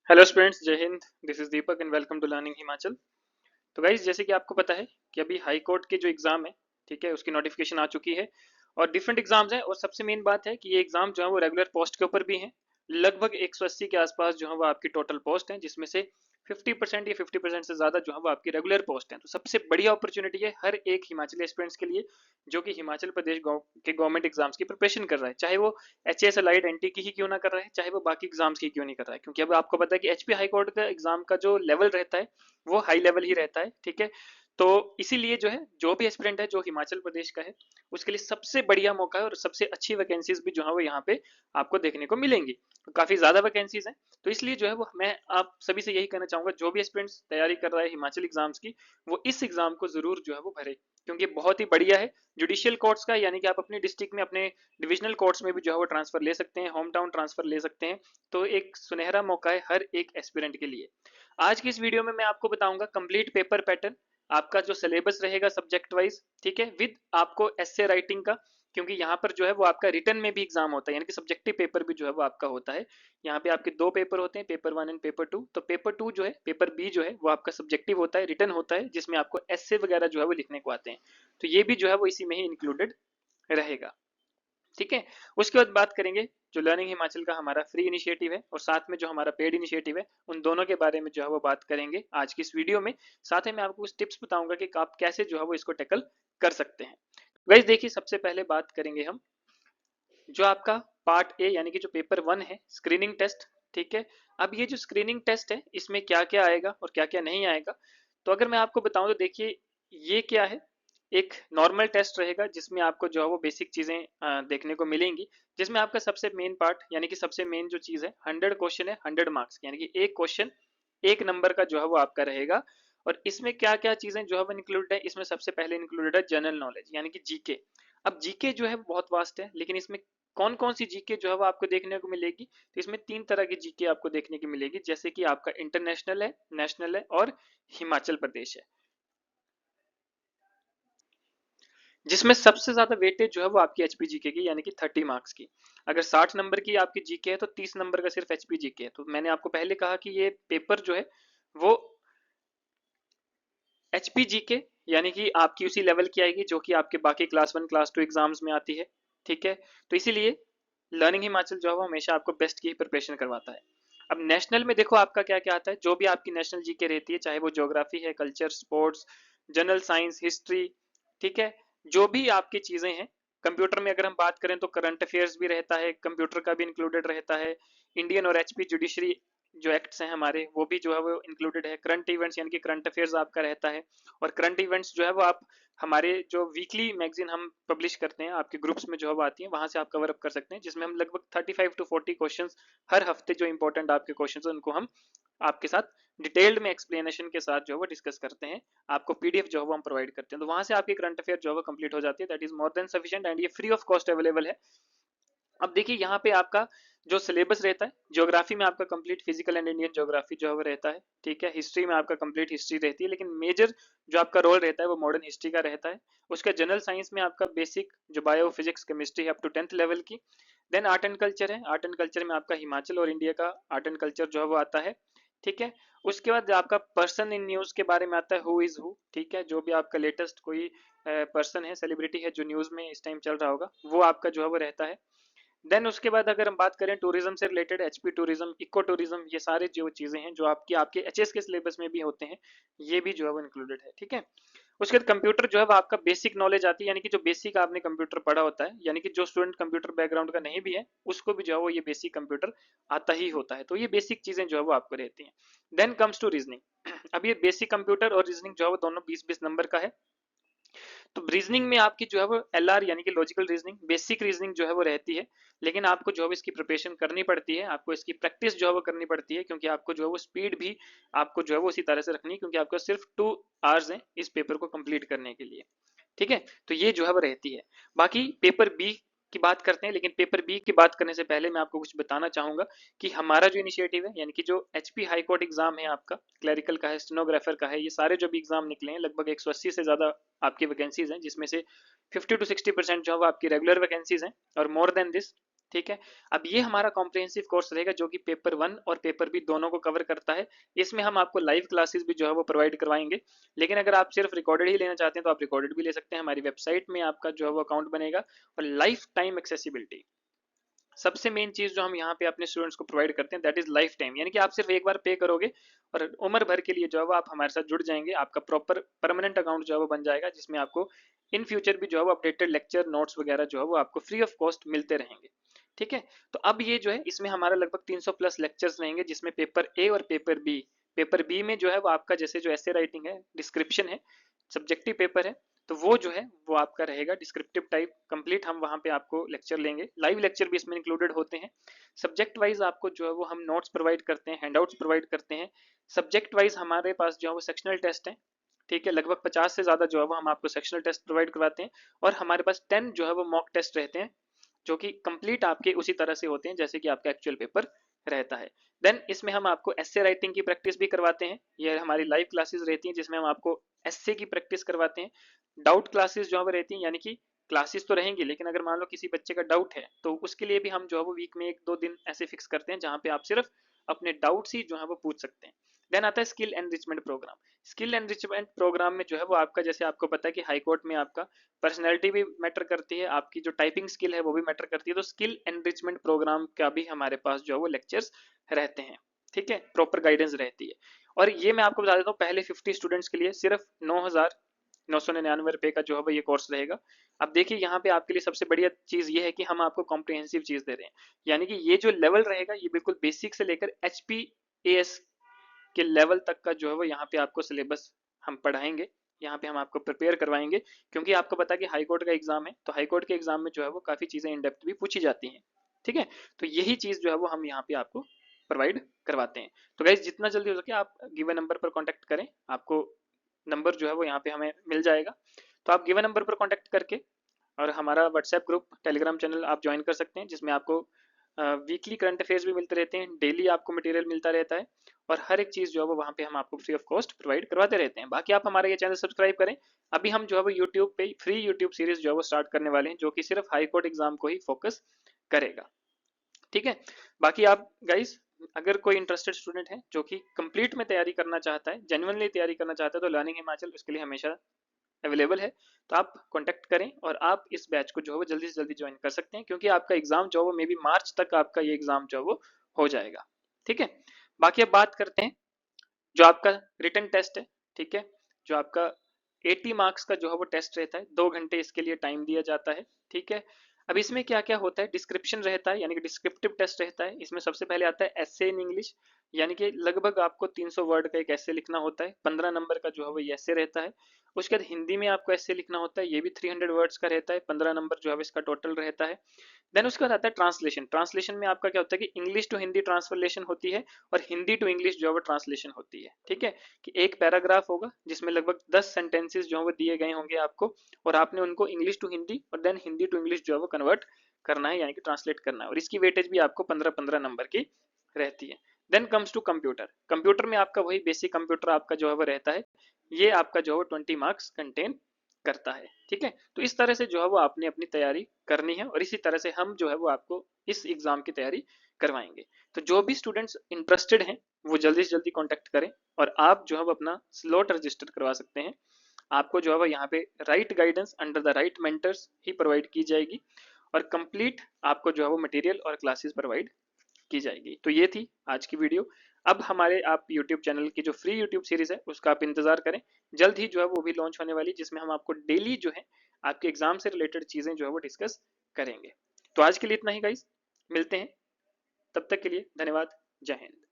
Hello students, Jai Hind. This is Deepak and welcome to learning Himachal. तो guys, जैसे कि आपको पता है कि अभी हाई कोर्ट के जो एग्जाम है, ठीक है, उसकी नोटिफिकेशन आ चुकी है और डिफरेंट एग्जाम्स हैं। और सबसे मेन बात है कि ये एग्जाम जो है वो रेगुलर पोस्ट के ऊपर भी है। लगभग 180 के आसपास जो है वो आपकी टोटल पोस्ट है, जिसमें से 50% या 50% से ज्यादा जो है वो आपकी रेगुलर पोस्ट है। तो सबसे बढ़िया अपॉर्चुनिटी है हर एक हिमाचली एस्पिरेंट्स के लिए जो कि हिमाचल प्रदेश के गवर्नमेंट एग्जाम्स की प्रिपरेशन कर रहा है, चाहे वो एच एलाइड एनटी की ही क्यों ना कर रहा है, चाहे वो बाकी एग्जाम्स की क्यों नहीं कर रहा है। क्योंकि अब आपको पता है कि एचपी हाई कोर्ट का एग्जाम का जो लेवल रहता है वो हाई लेवल ही रहता है, ठीक है। तो इसीलिए जो है, जो भी एस्पिरेंट है जो हिमाचल प्रदेश का है, उसके लिए सबसे बढ़िया मौका है और सबसे अच्छी वैकेंसीज भी जो है वो यहाँ पे आपको देखने को मिलेंगी। तो काफी ज्यादा वैकेंसीज हैं। तो इसलिए जो है वो मैं आप सभी से यही कहना चाहूंगा, जो भी एस्पिरेंट्स तैयारी कर रहा है हिमाचल एग्जाम्स की, वो इस एग्जाम को जरूर जो है वो भरे, क्योंकि बहुत ही बढ़िया है। जुडिशियल कोर्ट्स का, यानी कि आप अपने डिस्ट्रिक्ट में अपने डिविजनल कोर्ट्स में भी जो है वो ट्रांसफर ले सकते हैं, होम टाउन ट्रांसफर ले सकते हैं। तो एक सुनहरा मौका है हर एक एस्पिरेंट के लिए। आज की इस वीडियो में मैं आपको बताऊंगा कंप्लीट पेपर पैटर्न, आपका जो सिलेबस रहेगा सब्जेक्ट वाइज, ठीक है, विद आपको एसे राइटिंग का। क्योंकि यहाँ पर जो है वो आपका रिटर्न में भी एग्जाम होता है, यानी कि सब्जेक्टिव पेपर भी जो है वो आपका होता है। यहाँ पे आपके दो पेपर होते हैं, पेपर 1 एंड पेपर 2। तो पेपर 2 जो है, पेपर बी जो है वो आपका सब्जेक्टिव होता है, रिटर्न होता है, जिसमें आपको एसे वगैरह जो है वो लिखने को आते हैं। तो ये भी जो है वो इसी में ही इंक्लूडेड रहेगा, ठीक है। उसके बाद बात करेंगे जो लर्निंग हिमाचल का हमारा फ्री इनिशिएटिव है और साथ में जो हमारा पेड इनिशिएटिव है, उन दोनों के बारे में जो है वो बात करेंगे आज की इस वीडियो में। साथ ही मैं आपको कुछ टिप्स बताऊंगा कि आप कैसे जो है वो इसको टैकल कर सकते हैं। वैसे देखिए, सबसे पहले बात करेंगे हम जो आपका पार्ट ए, यानी कि जो पेपर 1 है, स्क्रीनिंग टेस्ट, ठीक है। अब ये जो स्क्रीनिंग टेस्ट है, इसमें क्या क्या आएगा और क्या क्या नहीं आएगा। तो अगर मैं आपको बताऊं तो देखिए, ये क्या है, एक नॉर्मल टेस्ट रहेगा जिसमें आपको जो है वो बेसिक चीजें देखने को मिलेंगी। जिसमें आपका सबसे मेन पार्ट, यानी कि सबसे मेन जो चीज है, 100 क्वेश्चन है, 100 मार्क्स, यानी कि एक क्वेश्चन एक नंबर का जो है वो आपका रहेगा। और इसमें क्या क्या चीजें जो है वो इंक्लूडेड है, इसमें सबसे पहले इंक्लूडेड है जनरल नॉलेज, यानी कि जीके। अब जीके जो है बहुत वास्ट है, लेकिन इसमें कौन कौन सी जीके जो है वो आपको देखने को मिलेगी। तो इसमें 3 तरह की जीके आपको देखने की मिलेगी, जैसे कि आपका इंटरनेशनल है, नेशनल है और हिमाचल प्रदेश है। जिसमें सबसे ज्यादा वेटेज जो है वो आपकी एचपी जीके की, यानी कि 30 मार्क्स की। अगर 60 नंबर की आपकी जीके है तो 30 नंबर का सिर्फ एचपी जीके है। तो मैंने आपको पहले कहा कि ये पेपर जो है वो एचपी जीके, यानी कि आपकी उसी लेवल की आएगी जो कि आपके बाकी क्लास 1 क्लास 2 एग्जाम्स में आती है, ठीक है। तो इसीलिए लर्निंग हिमाचल जो है वो हमेशा आपको बेस्ट की ही प्रिपरेशन करवाता है। अब नेशनल में देखो आपका क्या क्या आता है, जो भी आपकी नेशनल जीके रहती है, चाहे वो ज्योग्राफी है, culture, sports, general science, history, ठीक है, जो भी आपकी चीजें हैं। कंप्यूटर में अगर हम बात करें तो करंट अफेयर्स भी रहता है, कंप्यूटर का भी इंक्लूडेड रहता है। इंडियन और एचपी जुडिशरी जो एक्ट्स हैं हमारे, वो भी जो है वो इंक्लूडेड है। करंट इवेंट्स, यानी कि करंट अफेयर्स आपका रहता है। और करंट इवेंट्स जो है वो आप हमारे जो वीकली मैगजीन हम पब्लिश करते हैं, आपके ग्रुप्स में जो है वो आती है, वहां से आप कवर अप कर सकते हैं, जिसमें हम लगभग 35 to 40 क्वेश्चन हर हफ्ते, जो इंपॉर्टेंट आपके क्वेश्चन है उनको हम आपके साथ डिटेल्ड में एक्सप्लेनेशन के साथ जो है वो डिस्कस करते हैं। आपको पीडीएफ जो है वो हम प्रोवाइड करते हैं, तो वहां से आपकी करंट अफेयर जो है वो कंप्लीट हो जाती है। That is more than sufficient and ये फ्री ऑफ कॉस्ट अवेलेबल है। अब देखिए, यहाँ पे आपका जो सिलेबस रहता है, ज्योग्राफी में आपका complete physical and Indian geography जो है वो रहता है, ठीक है। हिस्ट्री में आपका कंप्लीट हिस्ट्री रहती है, लेकिन मेजर जो आपका रोल रहता है वो मॉडर्न हिस्ट्री का रहता है। उसका जनरल साइंस में आपका बेसिक जो बायो फिजिक्स केमिस्ट्री है अप टू 10th लेवल की। देन आर्ट एंड कल्चर है, आर्ट एंड कल्चर में आपका हिमाचल और इंडिया का आर्ट एंड कल्चर जो है वो आता है, ठीक है। उसके बाद आपका पर्सन इन न्यूज के बारे में आता है, हु इज हु, ठीक है। जो भी आपका लेटेस्ट कोई पर्सन है, सेलिब्रिटी है जो न्यूज में इस टाइम चल रहा होगा, वो आपका जो है वो रहता है। देन उसके बाद अगर हम बात करें टूरिज्म से related, HP tourism, eco tourism, ये सारे जो चीजें हैं जो आपकी आपके एचएस के सिलेबस में भी होते हैं, ये भी जो है वो इंक्लूडेड है, ठीक है। उसके बाद कंप्यूटर जो है वो आपका बेसिक नॉलेज आती है, यानी कि जो बेसिक आपने कंप्यूटर पढ़ा होता है, यानी कि जो स्टूडेंट कंप्यूटर बैकग्राउंड का नहीं भी है, उसको भी जो है वो ये बेसिक कंप्यूटर आता ही होता है। तो ये बेसिक चीजें जो है वो आपको रहती हैं। Then comes to reasoning. अब ये बेसिक कंप्यूटर और रीजनिंग जो है वो दोनों 20-20 नंबर का है। तो रीजनिंग में आपकी जो है वो एलआर, यानी कि लॉजिकल रीजनिंग, बेसिक रीजनिंग जो है वो रहती है। लेकिन आपको जो है इसकी प्रिपरेशन करनी पड़ती है, आपको इसकी प्रैक्टिस जो है वो करनी पड़ती है, क्योंकि आपको जो है वो स्पीड भी आपको जो है वो उसी तरह से रखनी है, क्योंकि आपको सिर्फ 2 आवर्स हैं इस पेपर को कंप्लीट करने के लिए, ठीक है। तो ये जो है वो रहती है। बाकी पेपर बी की बात करते हैं, लेकिन पेपर बी की बात करने से पहले मैं आपको कुछ बताना चाहूंगा कि हमारा जो इनिशिएटिव है, यानी कि जो एचपी हाई कोर्ट एग्जाम है आपका, क्लरिकल का है, स्टेनोग्राफर का है, ये सारे जो भी एग्जाम निकले हैं, लगभग 180 से ज्यादा आपकी वैकेंसीज हैं, जिसमें से 50 to 60% जो है वो आपकी रेगुलर वैकेंसीज हैं। और मोर देन दिस ठीक है। अब ये हमारा कॉम्प्रिहेंसिव कोर्स रहेगा जो कि पेपर 1 और पेपर बी दोनों को कवर करता है। इसमें हम आपको लाइव क्लासेस भी जो है वो प्रोवाइड करवाएंगे, लेकिन अगर आप सिर्फ रिकॉर्डेड ही लेना चाहते हैं तो आप रिकॉर्डेड भी ले सकते हैं। हमारी वेबसाइट में आपका जो है वो अकाउंट बनेगा। और लाइफ टाइम एक्सेसिबिलिटी, सबसे मेन चीज जो हम यहाँ पे अपने स्टूडेंट्स को प्रोवाइड करते हैं, दैट इज लाइफ टाइम, यानी कि आप सिर्फ एक बार पे करोगे और उम्र भर के लिए जो है वो आप हमारे साथ जुड़ जाएंगे। आपका प्रॉपर परमानेंट अकाउंट जो है वो बन जाएगा, जिसमें आपको इन फ्यूचर भी जो है वो अपडेटेड लेक्चर नोट्स वगैरह जो है वो आपको फ्री ऑफ कॉस्ट मिलते रहेंगे। ठीक है। तो अब ये जो है इसमें हमारा लगभग 300 प्लस लेक्चर्स रहेंगे, जिसमें पेपर ए और पेपर बी में जो है वो आपका जैसे जो ऐसे राइटिंग है, डिस्क्रिप्शन है, सब्जेक्टिव पेपर है, तो वो जो है वो आपका रहेगा डिस्क्रिप्टिव टाइप कंप्लीट। हम वहाँ पे आपको लेक्चर लेंगे, लाइव लेक्चर भी इसमें इंक्लूडेड होते हैं। सब्जेक्ट वाइज आपको जो है वो हम नोट्स प्रोवाइड करते हैं, हैंडआउट्स प्रोवाइड करते हैं। सब्जेक्ट वाइज हमारे पास जो है वो सेक्शनल टेस्ट है। ठीक है, लगभग 50 से ज्यादा जो है वो हम आपको सेक्शनल टेस्ट प्रोवाइड करवाते हैं। और हमारे पास 10 जो है वो मॉक टेस्ट रहते हैं, जो कि कंप्लीट आपके उसी तरह से होते हैं जैसे कि आपका एक्चुअल पेपर रहता है। देन इसमें हम आपको एस्से राइटिंग की प्रैक्टिस भी करवाते हैं। ये हमारी लाइव क्लासेस रहती हैं जिसमें हम आपको एस्से की प्रैक्टिस करवाते हैं। डाउट क्लासेस जो है वो रहती हैं, यानी कि क्लासेस तो रहेंगी लेकिन अगर मान लो किसी बच्चे का डाउट है तो उसके लिए भी हम जो है वो वीक में 1-2 दिन ऐसे फिक्स करते हैं जहाँ पे आप सिर्फ अपने डाउट्स ही जो है वो पूछ सकते हैं। देन आता है skill enrichment programme. Skill enrichment programme में जो है वो आपका, जैसे आपको पता है कि हाई कोर्ट में आपका पर्सनैलिटी भी मैटर करती है, आपकी जो टाइपिंग स्किल है वो भी मैटर करती है, तो स्किल एनरिचमेंट प्रोग्राम का भी हमारे पास जो है वो लेक्चर्स रहते हैं। ठीक है, प्रॉपर गाइडेंस रहती है। और ये मैं आपको बता देता हूँ, पहले 50 स्टूडेंट्स के लिए सिर्फ 9,999 रुपए का जो है वो ये कोर्स रहेगा। अब देखिए यहाँ पे आपके लिए सबसे बढ़िया चीज ये है कि हम आपको कॉम्प्रिहेंसिव चीज दे रहे हैं, यानी कि ये जो लेवल रहेगा ये बिल्कुल बेसिक से लेकर HPAS के लेवल तक का जो है वो यहाँ पे आपको सिलेबस हम पढ़ाएंगे, यहाँ पे हम आपको प्रिपेयर करवाएंगे। क्योंकि आपको पता है कि हाई कोर्ट का एग्जाम है, तो हाई कोर्ट के एग्जाम में जो है वो काफी चीजें इन डेप्थ भी पूछी जाती हैं। ठीक है, तो यही चीज जो है वो हम यहाँ पे आपको प्रोवाइड करवाते हैं। तो गाइज जितना जल्दी हो सके आप गिवन नंबर पर कॉन्टेक्ट करें, आपको नंबर जो है वो यहाँ पे हमें मिल जाएगा। तो आप गिवन नंबर पर कॉन्टेक्ट करके और हमारा व्हाट्सएप ग्रुप, टेलीग्राम चैनल आप ज्वाइन कर सकते हैं, जिसमें आपको वीकली करंट अफेयर्स भी मिलते रहते हैं, डेली आपको मटेरियल मिलता रहता है, और हर एक चीज़ जो है वो वहाँ पे हम आपको फ्री ऑफ कॉस्ट प्रोवाइड करवाते रहते हैं। बाकी आप हमारा ये चैनल सब्सक्राइब करें। अभी हम जो है वो यूट्यूब पे फ्री यूट्यूब सीरीज जो है वो स्टार्ट करने वाले हैं, जो कि सिर्फ हाई कोर्ट एग्जाम को ही फोकस करेगा। ठीक है। बाकी आप गाइस, अगर कोई इंटरेस्टेड स्टूडेंट है जो कि कंप्लीट में तैयारी करना चाहता है, जेन्युइनली तैयारी करना चाहता है, तो लर्निंग हिमाचल उसके लिए हमेशा अवेलेबल है। तो आप कांटेक्ट करें और आप इस बैच को जो है वो जल्दी से जल्दी ज्वाइन कर सकते हैं, क्योंकि आपका एग्जाम जो है वो मे बी मार्च तक आपका ये एग्जाम जो है वो हो जाएगा। ठीक है। बाकी अब बात करते हैं जो आपका रिटन टेस्ट है। ठीक है, जो आपका 80 मार्क्स का जो है वो टेस्ट रहता है, 2 घंटे इसके लिए टाइम दिया जाता है। ठीक है। अब इसमें क्या क्या होता है, डिस्क्रिप्शन रहता है, यानी कि डिस्क्रिप्टिव टेस्ट रहता है। इसमें सबसे पहले आता है एसे इन इंग्लिश, यानी कि लगभग आपको 300 वर्ड का एक ऐसे लिखना होता है, 15 नंबर का जो है वो ये ऐसे रहता है। उसके बाद हिंदी में आपको ऐसे लिखना होता है, ये भी 300 वर्ड्स का रहता है, 15 नंबर जो है इसका टोटल रहता है। देन उसके बाद आता है ट्रांसलेशन। ट्रांसलेशन में आपका क्या होता है कि इंग्लिश टू हिंदी ट्रांसलेशन होती है और हिंदी टू इंग्लिश जो है वो ट्रांसलेशन होती है। ठीक है, कि एक पैराग्राफ होगा जिसमें लगभग 10 सेंटेंसेस जो है वो दिए गए होंगे आपको, और आपने उनको इंग्लिश टू हिंदी और देन हिंदी टू इंग्लिश जो है वो कन्वर्ट करना है, यानी कि ट्रांसलेट करना है, और इसकी वेटेज भी आपको 15-15 नंबर की रहती है। Then comes to computer. Computer में आपका वही बेसिक कंप्यूटर आपका जो है वो रहता है, ये आपका जो है 20 मार्क्स कंटेन करता है। ठीक है, तो इस तरह से जो है वो आपने अपनी तैयारी करनी है, और इसी तरह से हम जो है वो आपको इस एग्जाम की तैयारी करवाएंगे। तो जो भी स्टूडेंट्स इंटरेस्टेड हैं वो जल्दी से जल्दी कांटेक्ट करें, और आप जो है वो अपना स्लॉट रजिस्टर करवा सकते हैं। आपको जो है वो यहाँ पे right guidance under the right mentors he provide की जाएगी, और कंप्लीट आपको जो है वो मटेरियल और क्लासेस प्रोवाइड की जाएगी। तो ये थी आज की वीडियो। अब हमारे आप यूट्यूब चैनल की जो फ्री यूट्यूब सीरीज है उसका आप इंतजार करें, जल्द ही जो है वो भी लॉन्च होने वाली, जिसमें हम आपको डेली जो है आपके एग्जाम से रिलेटेड चीजें जो है वो डिस्कस करेंगे। तो आज के लिए इतना ही गाइस, मिलते हैं, तब तक के लिए धन्यवाद, जय हिंद।